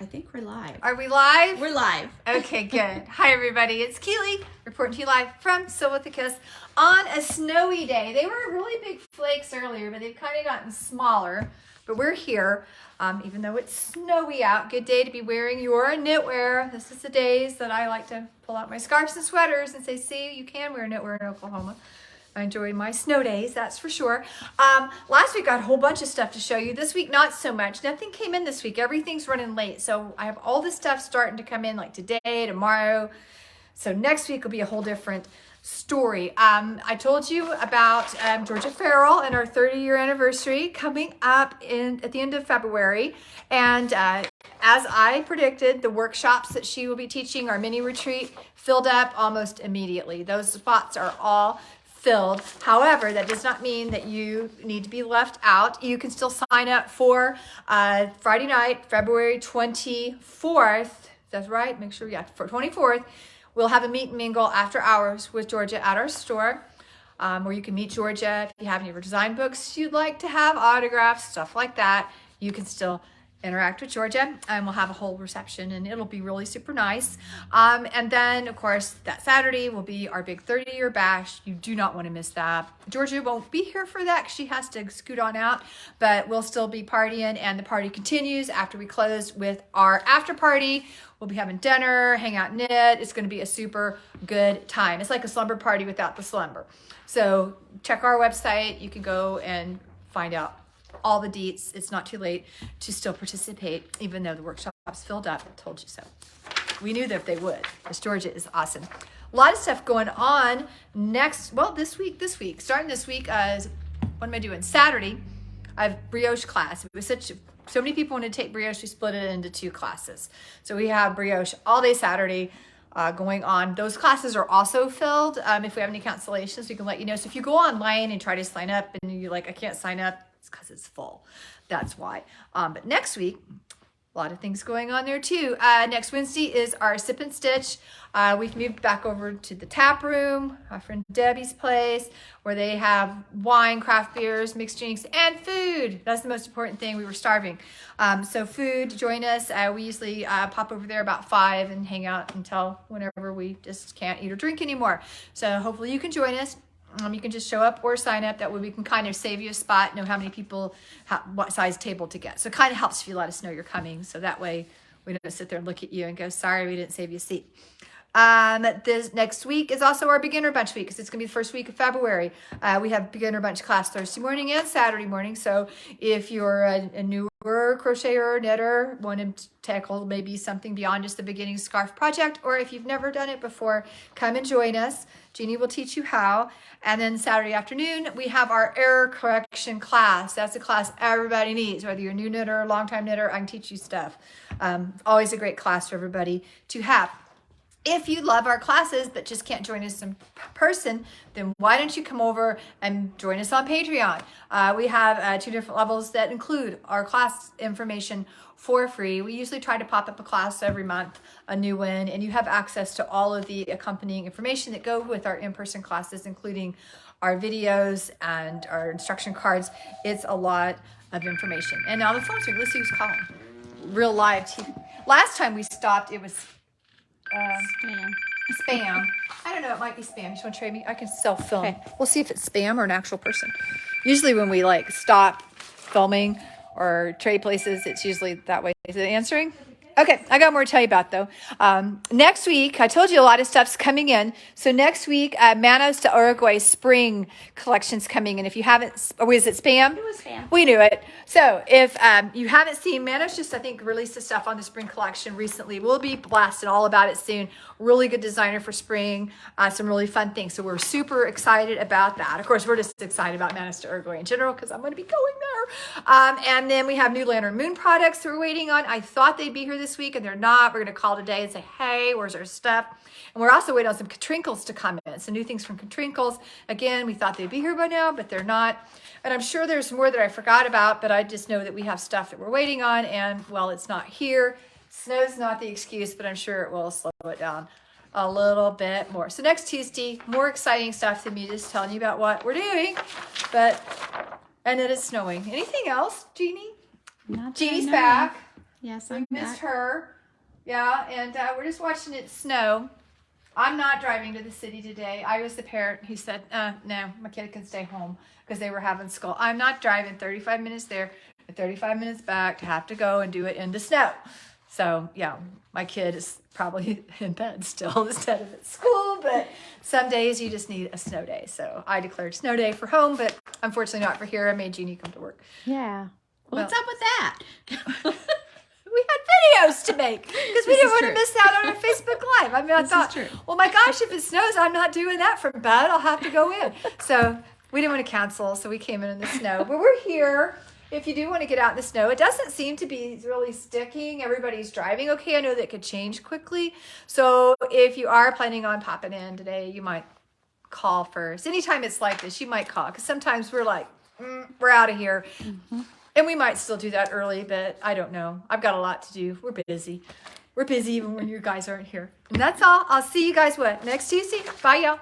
I think we're live. Are we live? We're live. Okay, good. Hi, everybody. It's Keely reporting to you live from Sew with a Kiss on a snowy day. They were really big flakes earlier, but they've kind of gotten smaller. But we're here, even though it's snowy out. Good day to be wearing your knitwear. This is the days that I like to pull out my scarves and sweaters and say, see, you can wear knitwear in Oklahoma. I enjoy my snow days, that's for sure. Last week I had a whole bunch of stuff to show you. This week, not so much. Nothing came in this week. Everything's running late. So I have all this stuff starting to come in like today, tomorrow. So next week will be a whole different story. I told you about Georgia Farrell and our 30-year anniversary coming up at the end of February. And as I predicted, the workshops that she will be teaching, our mini retreat, filled up almost immediately. Those spots are all filled. However, that does not mean that you need to be left out. You can still sign up for Friday night, February 24th. That's right. Make sure, for 24th, we'll have a meet and mingle after hours with Georgia at our store, where you can meet Georgia. If you have any of her design books you'd like to have, autographs, stuff like that, you can still interact with Georgia, and we'll have a whole reception, and it'll be really super nice. And then, of course, that Saturday will be our big 30-year bash. You do not want to miss that. Georgia won't be here for that because she has to scoot on out, but we'll still be partying, and the party continues after we close with our after party. We'll be having dinner, hang out, knit. It's going to be a super good time. It's like a slumber party without the slumber. So check our website. You can go and find out all the deets. It's not too late to still participate, even though the workshop's filled up. I told you so. We knew that they would, because Georgia is awesome. A lot of stuff going on this week. Starting this week, what am I doing? Saturday, I have brioche class. It was so many people wanted to take brioche, we split it into 2 classes. So we have brioche all day Saturday going on. Those classes are also filled. If we have any cancellations, we can let you know. So if you go online and try to sign up and you're like, I can't sign up, it's because it's full. That's why. But next week, a lot of things going on there too. Next Wednesday is our Sip and Stitch. We've moved back over to the tap room, our friend Debbie's place, where they have wine, craft beers, mixed drinks, and food. That's the most important thing. We were starving. So food, join us. We usually pop over there about 5 and hang out until whenever we just can't eat or drink anymore. So hopefully you can join us. You can just show up or sign up. That way we can kind of save you a spot, know how many people, what size table to get. So it kind of helps if you let us know you're coming. So that way we don't sit there and look at you and go, sorry, we didn't save you a seat. This next week is also our beginner bunch week, because it's going to be the first week of February. We have beginner bunch class Thursday morning and Saturday morning. So if you're a newer crocheter or knitter, want to tackle maybe something beyond just the beginning scarf project, or if you've never done it before, come and join us. Jeannie will teach you how. And then Saturday afternoon, we have our error correction class. That's a class everybody needs, whether you're a new knitter or long-time knitter, I can teach you stuff. Always a great class for everybody to have. If you love our classes but just can't join us in person, then why don't you come over and join us on Patreon? We have 2 different levels that include our class information for free. We usually try to pop up a class every month, a new one, and you have access to all of the accompanying information that go with our in-person classes, including our videos and our instruction cards. It's a lot of information. And now the phone's ringing. Let's see who's calling. Real live TV. Last time we stopped, it was spam. I don't know, it might be spam. You just want to trade me? I can self-film. Okay. We'll see if it's spam or an actual person. Usually when we stop filming or trade places, it's usually that way. Is it answering? Okay, I got more to tell you about though. Next week, I told you a lot of stuff's coming in. So next week, Manos to Uruguay spring collection's coming in. If you haven't, was it spam? It was spam. We knew it. So if you haven't seen, Manos just, I think, released the stuff on the spring collection recently. We'll be blasting all about it soon. Really good designer for spring. Some really fun things. So we're super excited about that. Of course, we're just excited about Manos to Uruguay in general because I'm going to be going there. And then we have new Lantern Moon products that we're waiting on. I thought they'd be here this week and they're not. We're going to call today and say, hey, where's our stuff? And we're also waiting on some Catrinkles to come in. Some new things from Catrinkles. Again, we thought they'd be here by now, but they're not. And I'm sure there's more that I forgot about, but I just know that we have stuff that we're waiting on. And well, it's not here. Snow's not the excuse, but I'm sure it will slow it down a little bit more. So next Tuesday, more exciting stuff than me just telling you about what we're doing. And that it's snowing. Anything else, Jeannie? Not Jeannie's back. Yes, we missed her. Yeah, and we're just watching it snow. I'm not driving to the city today. I was the parent who said, no, my kid can stay home because they were having school. I'm not driving 35 minutes there and 35 minutes back to have to go and do it in the snow. So, yeah, my kid is probably in bed still instead of at school, but some days you just need a snow day. So I declared snow day for home, but unfortunately not for here. I made Jeannie come to work. Yeah. What's up with that? We had videos to make because we didn't want to miss out on our Facebook Live. I mean, I thought, well, my gosh, if it snows, I'm not doing that from bed. I'll have to go in. So we didn't want to cancel, so we came in the snow. But we're here. If you do want to get out in the snow, it doesn't seem to be really sticking. Everybody's driving okay. I know that could change quickly. So if you are planning on popping in today, you might call first. Anytime it's like this, you might call because sometimes we're like, we're out of here. Mm-hmm. And we might still do that early, but I don't know. I've got a lot to do. We're busy. We're busy even when you guys aren't here. And that's all. I'll see you guys next Tuesday. Bye, y'all.